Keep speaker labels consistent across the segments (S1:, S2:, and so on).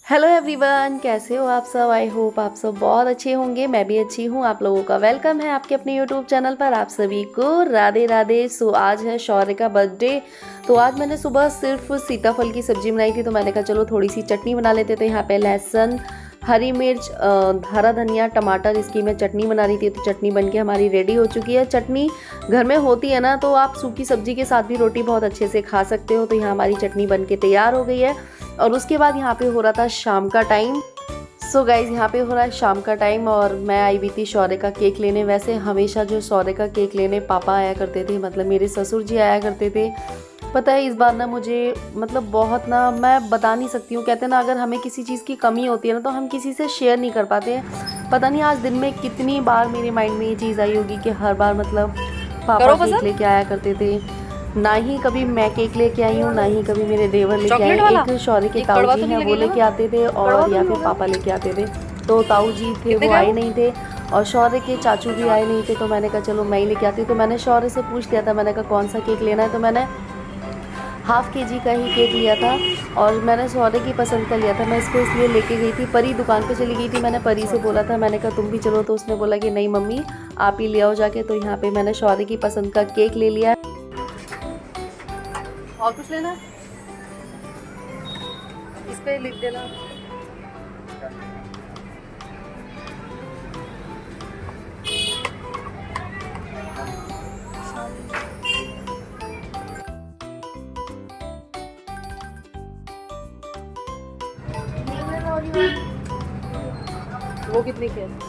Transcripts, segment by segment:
S1: Hello everyone, कैसे हो आप सब। आई होप आप सब बहुत अच्छे होंगे। मैं भी अच्छी हूँ। आप लोगों का वेलकम है आपके अपने यूट्यूब चैनल पर। आप सभी को राधे राधे। सो आज है शौर्य का बर्थडे। तो आज मैंने सुबह सिर्फ सीताफल की सब्जी बनाई थी, तो मैंने कहा चलो थोड़ी सी चटनी बना लेते। तो यहाँ पे लहसुन, हरी मिर्च, हरा धनिया, टमाटर, इसकी मैं चटनी बना रही थी। तो चटनी बनके हमारी रेडी हो चुकी है। चटनी घर में होती है ना, तो आप सूखी सब्जी के साथ भी रोटी बहुत अच्छे से खा सकते हो। तो यहाँ हमारी चटनी बनके तैयार हो गई है। और उसके बाद यहाँ पे हो रहा था शाम का टाइम। सो गाइज यहाँ पे हो रहा है शाम का टाइम और मैं आई हुई थी शौर्य का केक लेने। वैसे हमेशा जो शौर्य का केक लेने पापा आया करते थे, मतलब मेरे ससुर जी आया करते थे। पता है इस बार ना मुझे मतलब बहुत ना, मैं बता नहीं सकती हूँ। कहते हैं ना, अगर हमें किसी चीज़ की कमी होती है ना, तो हम किसी से शेयर नहीं कर पाते हैं। पता नहीं आज दिन में कितनी बार मेरे माइंड में ये चीज़ आई होगी कि हर बार मतलब पापा केक लेके आया करते थे। ना ही कभी मैं केक लेके आई हूँ, ना ही कभी मेरे देवर लेके आए। एक शौर्य के ताऊ जी हैं, वो लेके आते थे, और या फिर पापा लेके आते थे। तो ताऊ जी थे वो आए नहीं थे, और शौर्य के चाचू भी आए नहीं थे। तो मैंने कहा चलो मैं ही लेके आती हूँ। तो मैंने शौर्य से पूछ लिया था, मैंने कहा कौन सा केक लेना है। तो मैंने ½ kg का ही केक लिया था, और मैंने शौर्य की पसंद का लिया था। मैं इसको इसलिए लेके गई थी, परी दुकान पे चली गई थी। मैंने परी से बोला था, मैंने कहा तुम भी चलो। तो उसने बोला कि नहीं मम्मी आप ही ले आओ जाके। तो यहाँ पे मैंने शौर्य की पसंद का केक ले लिया। और कुछ लेना है? इस पे लिख देना। वो कितने के हैं?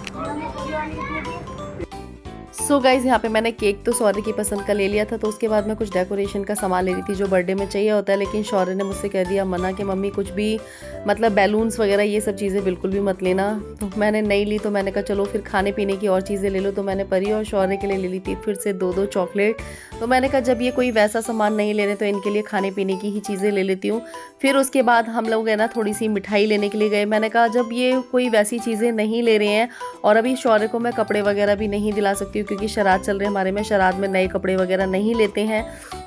S1: सो गाइज यहाँ पे मैंने केक तो शौर्य की पसंद का ले लिया था। तो उसके बाद मैं कुछ डेकोरेशन का सामान ले रही थी जो बर्थडे में चाहिए होता है। लेकिन शौर्य ने मुझसे कह दिया मना कि मम्मी कुछ भी मतलब बैलून्स वगैरह ये सब चीज़ें बिल्कुल भी मत लेना। तो मैंने नहीं ली। तो मैंने कहा चलो फिर खाने पीने की और चीज़ें ले लो। तो मैंने परी और शौर्य के लिए ले ली थी फिर से 2-2 चॉकलेट। तो मैंने कहा जब ये कोई वैसा सामान नहीं ले रहे तो इनके लिए खाने पीने की ही चीज़ें ले लेती हूँ। फिर उसके बाद हम लोग है ना थोड़ी सी मिठाई लेने के लिए गए। मैंने कहा जब ये कोई वैसी चीज़ें नहीं ले रहे हैं, और अभी शौर्य को मैं कपड़े वगैरह भी नहीं दिला सकती हूँ क्योंकि शराद चल रहे हमारे में, शराद में नए कपड़े वगैरह नहीं लेते हैं।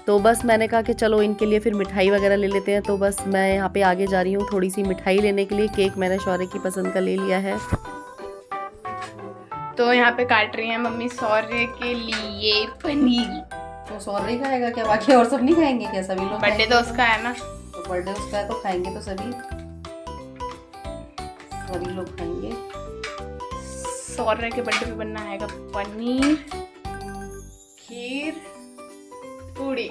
S1: तो बस मैंने कहा कि चलो इनके लिए फिर मिठाई वगैरह ले लेते हैं। तो बस मैं यहाँ पे आगे जा रही हूँ थोड़ी सी मिठाई लेने के लिए। केक मैंने शौर्य की पसंद का ले लिया है।
S2: तो यहाँ पे काट रही है मम्मी शौर्य के लिए पनीर।
S1: तो शौर्य खाएगा क्या, बाकी और सब नहीं खाएंगे क्या? सभी लोग
S2: बर्थडे तो उसका है ना।
S1: तो बर्थडे उसका है तो खाएंगे तो सभी लोग खाएंगे।
S2: शौर्य के बर्थडे पे बनना है पनीर, खीर, पूड़ी।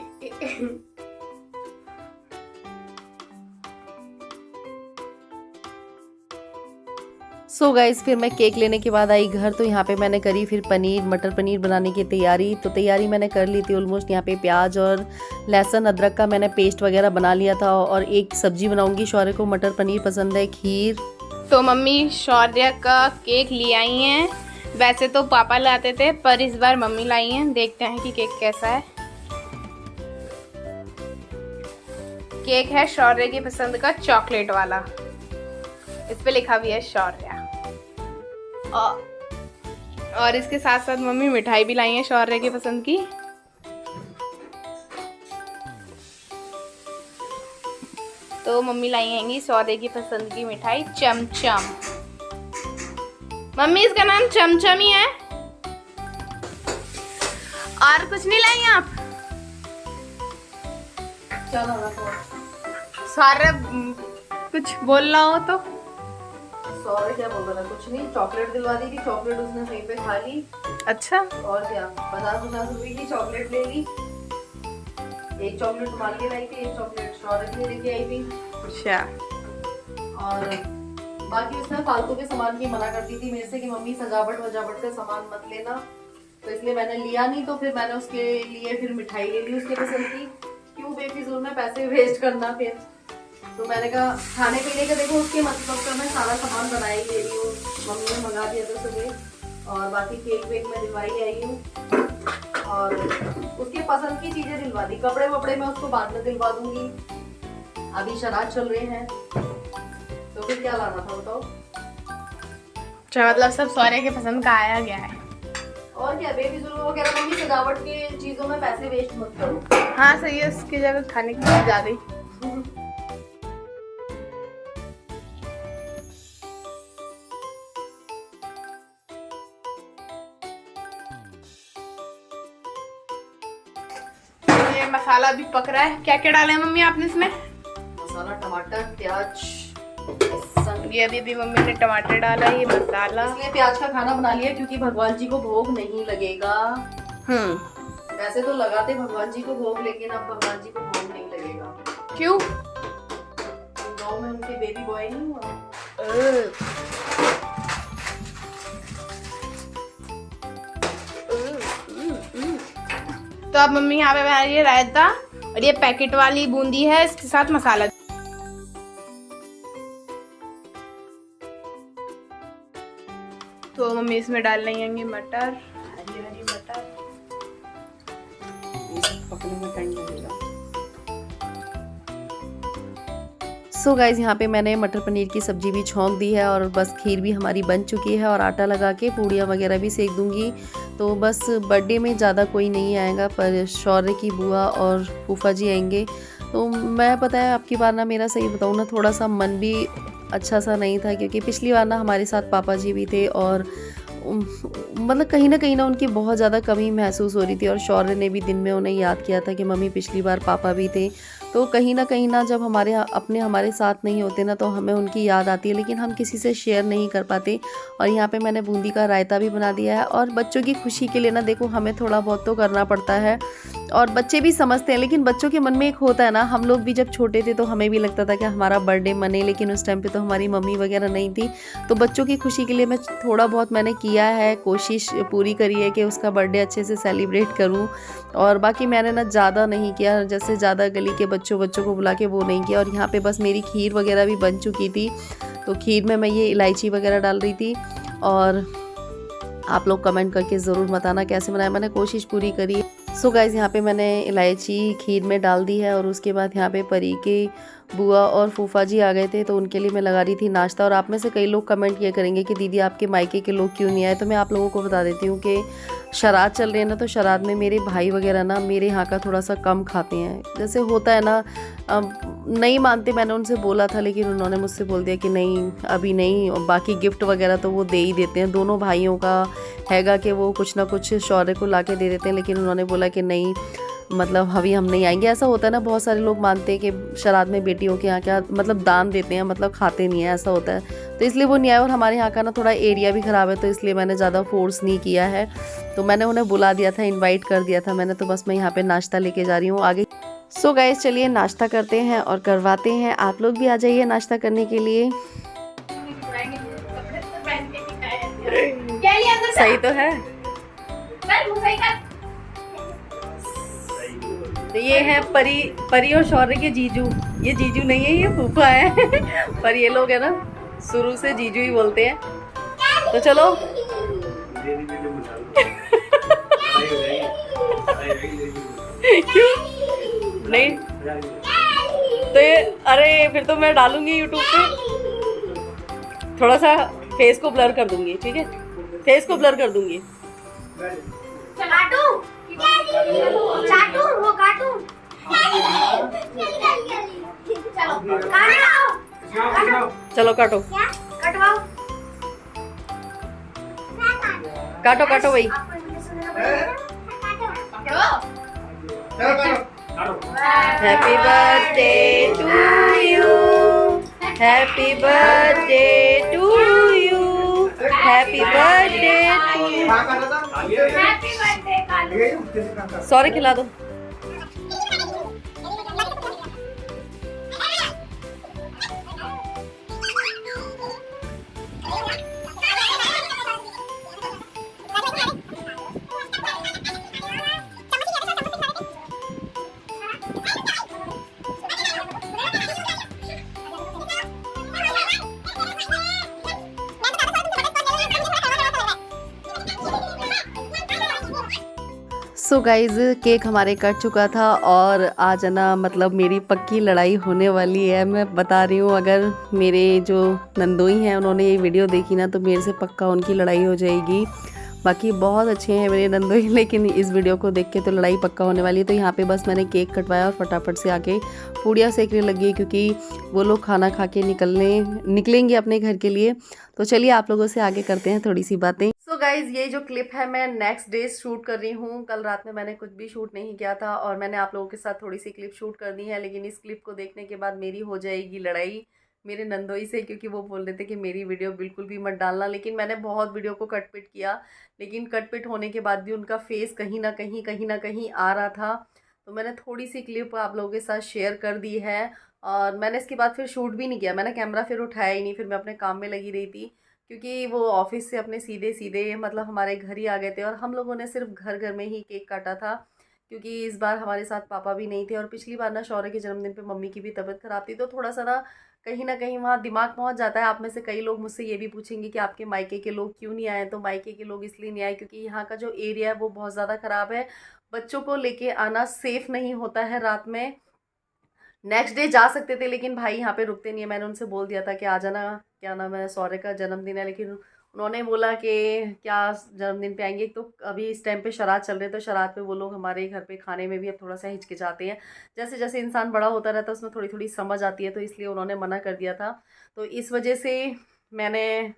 S1: सो गाइस फिर मैं केक लेने के बाद आई घर। तो यहाँ पे मैंने करी फिर पनीर, मटर पनीर बनाने की तैयारी। तो तैयारी मैंने कर ली थी ऑलमोस्ट। यहाँ पे प्याज और लहसुन अदरक का मैंने पेस्ट वगैरह बना लिया था। और एक सब्जी बनाऊंगी, शौर्य को मटर पनीर पसंद है, खीर।
S2: तो मम्मी शौर्य का केक ले आई हैं। वैसे तो पापा लाते थे, पर इस बार मम्मी लाई हैं। देखते हैं कि केक कैसा है। केक है शौर्य की पसंद का चॉकलेट वाला। इस पे लिखा भी है शौर्य। और इसके साथ साथ मम्मी मिठाई भी लाई है शौर्य की पसंद की। तो मम्मी लाई हैंगी शौर्य की पसंद की मिठाई चमचम। मम्मी इसका नाम चमचम ही है, और कुछ नहीं लाई आप? सारे कुछ बोल रहा हो तो।
S1: शौर्य क्या बोल रहा था? कुछ नहीं, चॉकलेट दिलवा दी थी। चॉकलेट उसने वहीं पे खा ली।
S2: अच्छा,
S1: और क्या, 50-50 रुपए की चॉकलेट ले ली। एक चॉकलेट तुम्हारे लिए लाई थी, एक चॉकलेट शौर्य के लिए लेके आई थी।
S2: अच्छा।
S1: और बाकी उसने फालतू के सामान की मना करती थी मेरे से कि मम्मी सजावट वजावट का सामान मत लेना। तो इसलिए मैंने लिया नहीं। तो फिर मैंने उसके लिए फिर मिठाई ले ली उसके पसंद की। क्यों बेफिजूल में पैसे वेस्ट करना फिर। तो मैंने कहा खाने पीने का देखो उसके मतलब का मैं सारा सामान बना ही ले रही हूँ। मम्मी ने मंगा दिया था सुबह। और बाकी केक वेक में दिलवाई आई हूँ, और उसके पसंद की चीजें दिलवा दी। कपड़े वपड़े मैं उसको बाद में दिलवा दूंगी, अभी शराब चल रहे हैं। तो फिर क्या लाना था बताओ?
S2: अच्छा, मतलब सब शौर्य के पसंद का आया गया है।
S1: और क्या, बेफिजूल वो कह रहा मम्मी सजावट के चीजों में पैसे वेस्ट मत करो।
S2: हाँ सही है, उसकी जगह खाने की चीज ज्यादा ही। मसाला भी पक रहा है। क्या क्या डाला है मम्मी आपने इसमें?
S1: मसाला, टमाटर, प्याज,
S2: ये अभी भी मम्मी ने टमाटर डाला, ये मसाला।
S1: इसलिए प्याज का खाना बना लिया क्योंकि भगवान जी को भोग नहीं लगेगा। वैसे तो लगाते भगवान जी को भोग, लेकिन अब भगवान जी को भोग नहीं लगेगा।
S2: क्यों?
S1: गाँव में उनके बेबी बॉय नहीं हुआ।
S2: तो अब मम्मी यहाँ पे बना रही है रायता, और ये पैकेट वाली बूंदी है, इसके साथ मसाला। तो मम्मी इसमें डाल लेंगे मटर, हरी हरी मटर।
S1: पकने में टाइम लगेगा। सो गाइज यहाँ पे मैंने मटर पनीर की सब्जी भी छौंक दी है और बस खीर भी हमारी बन चुकी है और आटा लगा के पूड़ियाँ वगैरह भी सेक दूंगी। तो बस बर्थडे में ज़्यादा कोई नहीं आएगा, पर शौर्य की बुआ और फूफा जी आएंगे। तो मैं पता है आपकी बार ना, मेरा सही बताऊँ ना, थोड़ा सा मन भी अच्छा सा नहीं था, क्योंकि पिछली बार ना हमारे साथ पापा जी भी थे और मतलब कहीं ना उनकी बहुत ज़्यादा कमी महसूस हो रही थी। और शौर्य ने भी दिन में उन्हें याद किया था कि मम्मी पिछली बार पापा भी थे। तो कहीं ना जब हमारे साथ नहीं होते ना, तो हमें उनकी याद आती है, लेकिन हम किसी से शेयर नहीं कर पाते। और यहाँ पे मैंने बूंदी का रायता भी बना दिया है। और बच्चों की खुशी के लिए ना, देखो हमें थोड़ा बहुत तो करना पड़ता है और बच्चे भी समझते हैं, लेकिन बच्चों के मन में एक होता है ना, हम लोग भी जब छोटे थे तो हमें भी लगता था कि हमारा बर्थडे मने, लेकिन उस टाइम पे तो हमारी मम्मी वगैरह नहीं थी। तो बच्चों की खुशी के लिए मैं थोड़ा बहुत मैंने किया है, कोशिश पूरी करी है कि उसका बर्थडे अच्छे से सेलिब्रेट करूं। और बाकी मैंने ना ज़्यादा नहीं किया, जैसे ज़्यादा गली के बच्चों को बुला के वो नहीं किया। और यहाँ पे बस मेरी खीर वगैरह भी बन चुकी थी, तो खीर में मैं ये इलायची वगैरह डाल रही थी। और आप लोग कमेंट करके ज़रूर बताना कैसे बनाया, मैंने कोशिश पूरी करी। सो गाइज़ यहाँ पे मैंने इलायची खीर में डाल दी है। और उसके बाद यहाँ पे परी के बुआ और फूफा जी आ गए थे, तो उनके लिए मैं लगा रही थी नाश्ता। और आप में से कई लोग कमेंट किया करेंगे कि दीदी आपके मायके के लोग क्यों नहीं आए। तो मैं आप लोगों को बता देती हूँ कि शराद चल रही है ना, तो शराद में मेरे भाई वगैरह ना मेरे यहाँ का थोड़ा सा कम खाते हैं। जैसे होता है ना, नहीं मानते, मैंने उनसे बोला था, लेकिन उन्होंने मुझसे बोल दिया कि नहीं अभी नहीं। और बाकी गिफ्ट वगैरह तो वो दे ही देते हैं, दोनों भाइयों का हैगा कि वो कुछ ना कुछ शौर्य को ला के दे देते हैं। लेकिन उन्होंने बोला कि नहीं, मतलब अभी हम नहीं आएंगे। ऐसा होता है ना, बहुत सारे लोग मानते हैं कि श्राद्ध में बेटियों के यहाँ क्या मतलब दान देते हैं, मतलब खाते नहीं है, ऐसा होता है। तो इसलिए वो नहीं आए। और हमारे यहाँ का ना थोड़ा एरिया भी ख़राब है, तो इसलिए मैंने ज़्यादा फोर्स नहीं किया है। तो मैंने उन्हें बुला दिया था, इन्वाइट कर दिया था मैंने। तो बस मैं यहाँ पर नाश्ता लेके जा रही हूँ आगे। सो गाइस चलिए नाश्ता करते हैं और करवाते हैं। आप लोग भी आ जाइए नाश्ता करने के लिए। सही तो है। तो ये है परी और शौर्य के जीजू। ये जीजू नहीं है, ये फूफा है। पर ये लोग है ना शुरू से जीजू ही बोलते हैं। तो चलो क्यों नहीं? तो ये अरे फिर तो मैं डालूंगी यूट्यूब पे, थोड़ा सा फेस को ब्लर कर दूंगी, ठीक है? फेस को ब्लर कर दूंगी। चलो काटो, काटो काटो भाई। Happy birthday to you, happy birthday to you, happy birthday to you. Sorry खिला दो। सो गाइज़ केक हमारे कट चुका था और आज ना मतलब मेरी पक्की लड़ाई होने वाली है। मैं बता रही हूँ, अगर मेरे जो नंदोई हैं उन्होंने ये वीडियो देखी ना, तो मेरे से पक्का उनकी लड़ाई हो जाएगी। बाकी बहुत अच्छे हैं मेरे नंदोई, लेकिन इस वीडियो को देख के तो लड़ाई पक्का होने वाली है। तो यहाँ पे बस मैंने केक कटवाया और फटाफट से आके पूड़ियाँ सेकने लगी, क्योंकि वो लोग खाना खा के निकलेंगे अपने घर के लिए। तो चलिए आप लोगों से आगे करते हैं थोड़ी सी बातें। सो गाइज़ ये जो क्लिप है मैं नेक्स्ट डे शूट कर रही हूँ। कल रात में मैंने कुछ भी शूट नहीं किया था और मैंने आप लोगों के साथ थोड़ी सी क्लिप शूट कर दी है, लेकिन इस क्लिप को देखने के बाद मेरी हो जाएगी लड़ाई मेरे नंदोई से, क्योंकि वो बोल रहे थे कि मेरी वीडियो बिल्कुल भी मत डालना। लेकिन मैंने बहुत वीडियो को कट पिट किया, लेकिन कट पिट होने के बाद भी उनका फेस कहीं ना कहीं आ रहा था। तो मैंने थोड़ी सी क्लिप आप लोगों के साथ शेयर कर दी है और मैंने इसके बाद फिर शूट भी नहीं किया। मैंने कैमरा फिर उठाया ही नहीं, फिर मैं अपने काम में लगी रही थी, क्योंकि वो ऑफिस से अपने सीधे सीधे मतलब हमारे घर ही आ गए थे और हम लोगों ने सिर्फ घर घर में ही केक काटा था, क्योंकि इस बार हमारे साथ पापा भी नहीं थे और पिछली बार ना शौर्य के जन्मदिन पे मम्मी की भी तबीयत खराब थी। तो थोड़ा सा ना कहीं वहाँ दिमाग पहुँच जाता है। आप में से कई लोग मुझसे ये भी पूछेंगे कि आपके मायके के लोग क्यों नहीं आए। तो मायके के लोग इसलिए नहीं आए क्योंकि यहाँ का जो एरिया है वो बहुत ज़्यादा ख़राब है, बच्चों को लेके आना सेफ़ नहीं होता है रात में। नेक्स्ट डे जा सकते थे लेकिन भाई यहाँ पे रुकते नहीं है। मैंने उनसे बोल दिया था कि आ जाना, क्या नाम है, सौर्य का जन्मदिन है, लेकिन उन्होंने बोला कि क्या जन्मदिन पे आएंगे। तो अभी इस टाइम पे शराध चल रहे, तो शराध पे वो लोग हमारे घर पे खाने में भी अब थोड़ा सा हिचकिचाते हैं। जैसे जैसे इंसान बड़ा होता रहता है उसमें थोड़ी थोड़ी समझ आती है, तो इसलिए उन्होंने मना कर दिया था। तो इस वजह से मैंने,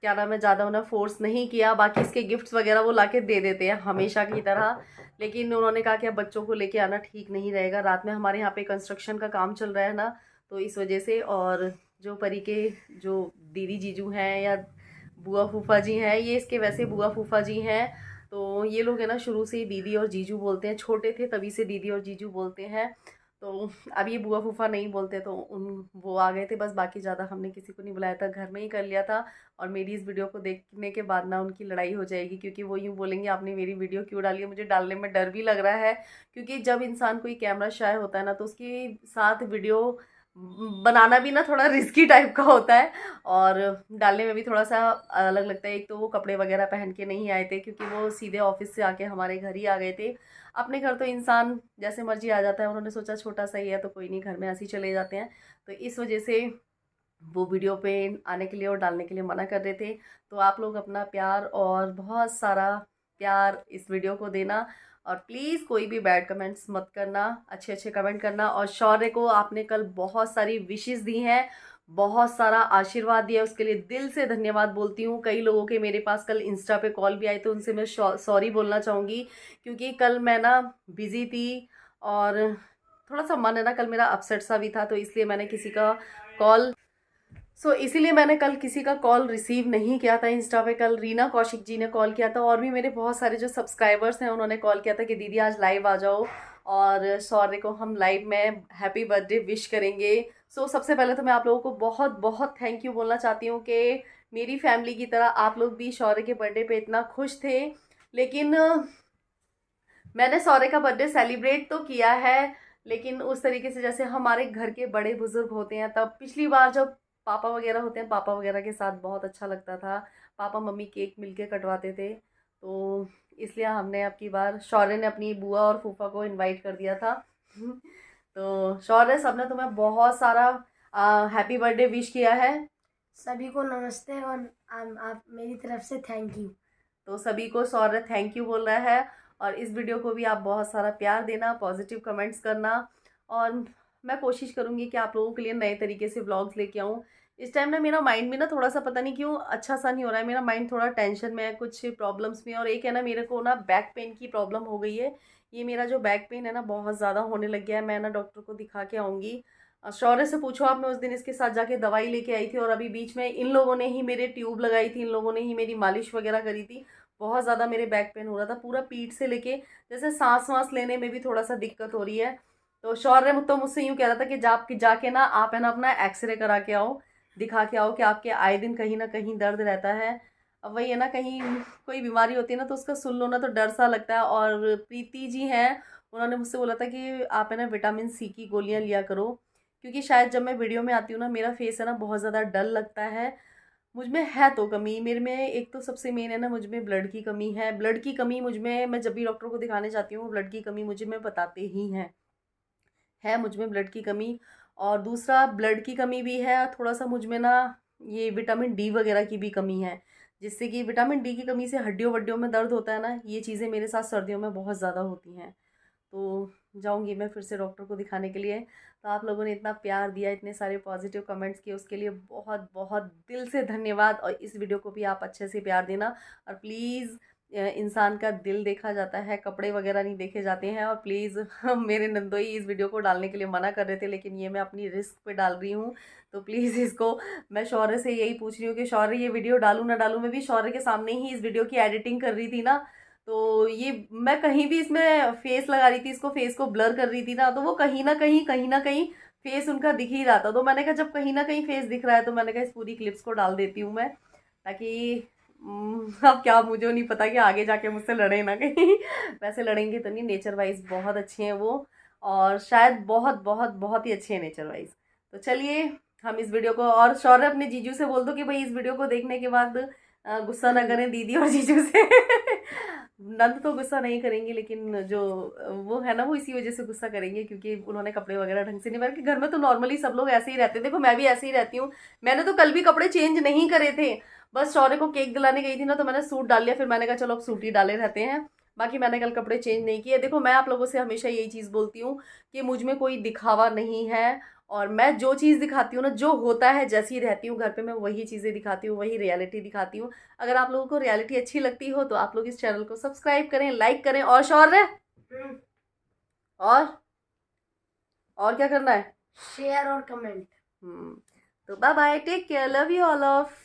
S1: क्या नाम है, ज़्यादा उन्हें फोर्स नहीं किया। बाकी इसके गिफ्ट्स वगैरह वो लाके दे देते हैं हमेशा की तरह, लेकिन उन्होंने कहा कि अब बच्चों को लेके आना ठीक नहीं रहेगा। रात में हमारे यहाँ पे कंस्ट्रक्शन का काम चल रहा है ना, तो इस वजह से। और जो परी के जो दीदी जीजू हैं या बुआ फूफा जी हैं, ये इसके वैसे बुआ फूफा जी हैं। तो ये लोग है ना शुरू से ही दीदी और जीजू बोलते हैं, छोटे थे तभी से दीदी और जीजू बोलते हैं। तो अब ये बुआ फूफा नहीं बोलते, तो वो आ गए थे बस। बाकी ज़्यादा हमने किसी को नहीं बुलाया था, घर में ही कर लिया था। और मेरी इस वीडियो को देखने के बाद ना उनकी लड़ाई हो जाएगी, क्योंकि वो यूँ बोलेंगे आपने मेरी वीडियो क्यों डाली है। मुझे डालने में डर भी लग रहा है, क्योंकि जब इंसान कोई कैमरा शाय होता है ना, तो उसके साथ वीडियो बनाना भी ना थोड़ा रिस्की टाइप का होता है और डालने में भी थोड़ा सा अलग लगता है। एक तो वो कपड़े वगैरह पहन के नहीं आए थे, क्योंकि वो सीधे ऑफिस से आके हमारे घर ही आ गए थे। अपने घर तो इंसान जैसे मर्जी आ जाता है, उन्होंने सोचा छोटा सा ही है तो कोई नहीं, घर में ऐसे ही चले जाते हैं। तो इस वजह से वो वीडियो पे आने के लिए और डालने के लिए मना कर रहे थे। तो आप लोग अपना प्यार और बहुत सारा प्यार इस वीडियो को देना, और प्लीज़ कोई भी बैड कमेंट्स मत करना, अच्छे अच्छे कमेंट करना। और शौर्य को आपने कल बहुत सारी विशेस दी हैं, बहुत सारा आशीर्वाद दिया, उसके लिए दिल से धन्यवाद बोलती हूँ। कई लोगों के मेरे पास कल इंस्टा पे कॉल भी आए, तो उनसे मैं सॉरी बोलना चाहूँगी, क्योंकि कल मैं ना बिज़ी थी और थोड़ा सा मन है ना कल मेरा अपसेट सा भी था, तो इसलिए मैंने किसी का कॉल इसीलिए मैंने कल किसी का कॉल रिसीव नहीं किया था इंस्टा पे। कल रीना कौशिक जी ने कॉल किया था और भी मेरे बहुत सारे जो सब्सक्राइबर्स हैं उन्होंने कॉल किया था कि दीदी आज लाइव आ जाओ और शौर्य को हम लाइव में हैप्पी बर्थडे विश करेंगे। सबसे पहले तो मैं आप लोगों को बहुत बहुत थैंक यू बोलना चाहती हूँ कि मेरी फैमिली की तरह आप लोग भी शौर्य के बर्थडे पे इतना खुश थे। लेकिन मैंने शौर्य का बर्थडे सेलिब्रेट तो किया है, लेकिन उस तरीके से जैसे हमारे घर के बड़े बुजुर्ग होते हैं, तब पिछली बार जब पापा वगैरह होते हैं, पापा वगैरह के साथ बहुत अच्छा लगता था। पापा मम्मी केक मिलके कटवाते थे, तो इसलिए हमने अब की बार शौर्य ने अपनी बुआ और फूफा को इनवाइट कर दिया था। तो शौर्य, सबने तुम्हें बहुत सारा हैप्पी बर्थडे विश किया है।
S3: सभी को नमस्ते और आप मेरी तरफ से थैंक यू।
S1: तो सभी को शौर्य थैंक यू बोल रहा है, और इस वीडियो को भी आप बहुत सारा प्यार देना, पॉजिटिव कमेंट्स करना, और मैं कोशिश करूँगी कि आप लोगों के लिए नए तरीके से व्लॉग्स लेके आऊँ। इस टाइम ना मेरा माइंड भी ना थोड़ा सा पता नहीं क्यों अच्छा सा नहीं हो रहा है। मेरा माइंड थोड़ा टेंशन में है, कुछ प्रॉब्लम्स में, और एक है ना मेरे को ना बैक पेन की प्रॉब्लम हो गई है। ये मेरा जो बैक पेन है ना बहुत ज़्यादा होने लग गया है। मैं ना डॉक्टर को दिखा के आऊँगी। शौर्य से पूछो आप, मैं उस दिन इसके साथ जाके दवाई लेके आई थी, और अभी बीच में इन लोगों ने ही मेरे ट्यूब लगाई थी, इन लोगों ने ही मेरी मालिश वगैरह करी थी। बहुत ज़्यादा मेरे बैक पेन हो रहा था, पूरा पीठ से लेके जैसे सांस वांस लेने में भी थोड़ा सा दिक्कत हो रही है। तो शौर्य तो मुझसे यूँ कह रहा था कि जाके ना आप है ना अपना एक्सरे करा के आओ, दिखा के आओ कि आपके आए दिन कहीं ना कहीं दर्द रहता है। अब वही है ना, कहीं कोई बीमारी होती है ना तो उसका सुन लो ना तो डर सा लगता है। और प्रीति जी हैं, उन्होंने मुझसे बोला था कि आप है ना विटामिन सी की गोलियाँ लिया करो, क्योंकि शायद जब मैं वीडियो में आती हूँ ना मेरा फेस है ना बहुत ज़्यादा डल लगता है। मुझ में है तो कमी, मेरे में एक तो सबसे मेन है ना, मुझ में ब्लड की कमी है। ब्लड की कमी मुझ में, मैं जब भी डॉक्टर को दिखाने जाती हूँ ब्लड की कमी मुझे में बताते ही हैं, है मुझ में ब्लड की कमी। और दूसरा ब्लड की कमी भी है थोड़ा सा मुझ में ना, ये विटामिन डी वगैरह की भी कमी है, जिससे कि विटामिन डी की कमी से हड्डियों वड्डियों में दर्द होता है ना, ये चीज़ें मेरे साथ सर्दियों में बहुत ज़्यादा होती हैं। तो जाऊंगी मैं फिर से डॉक्टर को दिखाने के लिए। तो आप लोगों ने इतना प्यार दिया, इतने सारे पॉजिटिव कमेंट्स किए, उसके लिए बहुत बहुत दिल से धन्यवाद। और इस वीडियो को भी आप अच्छे से प्यार देना। और प्लीज़ इंसान का दिल देखा जाता है, कपड़े वगैरह नहीं देखे जाते हैं। और प्लीज़ मेरे नंदोई इस वीडियो को डालने के लिए मना कर रहे थे, लेकिन ये मैं अपनी रिस्क पे डाल रही हूँ। तो प्लीज़ इसको मैं शौर्य से यही पूछ रही हूँ कि शौर्य ये वीडियो डालूँ ना डालूँ। मैं भी शौर्य के सामने ही इस वीडियो की एडिटिंग कर रही थी ना, तो ये मैं कहीं भी इसमें फेस लगा रही थी, इसको फेस को ब्लर कर रही थी ना, तो वो कहीं ना कहीं फेस उनका दिख ही रहा था। तो मैंने कहा जब कहीं ना कहीं फेस दिख रहा है तो मैंने कहा इस पूरी क्लिप्स को डाल देती हूँ मैं, ताकि अब क्या, मुझे नहीं पता कि आगे जाके मुझसे लड़े ना कहीं। वैसे लड़ेंगे तो नहीं, नेचर वाइज बहुत अच्छे हैं वो, और शायद बहुत बहुत बहुत ही अच्छे हैं नेचर वाइज। तो चलिए हम इस वीडियो को, और शौर्य अपने जीजू से बोल दो कि भाई इस वीडियो को देखने के बाद गुस्सा ना करें दीदी और जीजू से। नंद तो गुस्सा नहीं करेंगे, लेकिन जो वो है ना वो इसी वजह से गुस्सा करेंगे क्योंकि उन्होंने कपड़े वगैरह ढंग से नहीं पहने। घर में तो नॉर्मली सब लोग ऐसे ही रहते हैं, देखो मैं भी ऐसे ही रहती हूँ। मैंने तो कल भी कपड़े चेंज नहीं करे थे, बस शौर्य को केक दिलाने गई थी ना, तो मैंने सूट डाल लिया, फिर मैंने कहा चलो अब सूट ही डाले रहते हैं। बाकी मैंने कल कपड़े चेंज नहीं किए। देखो मैं आप लोगों से हमेशा यही चीज़ बोलती हूँ कि मुझ में कोई दिखावा नहीं है, और मैं जो चीज़ दिखाती हूँ ना, जो होता है जैसी रहती हूँ घर पे, मैं वही चीज़ें दिखाती हूँ, वही रियलिटी दिखाती हूँ। अगर आप लोगों को रियलिटी अच्छी लगती हो तो आप लोग इस चैनल को सब्सक्राइब करें, लाइक करें। और शौर्य और क्या करना है?
S3: शेयर और कमेंट।
S1: तो bye bye, take care, love you all of.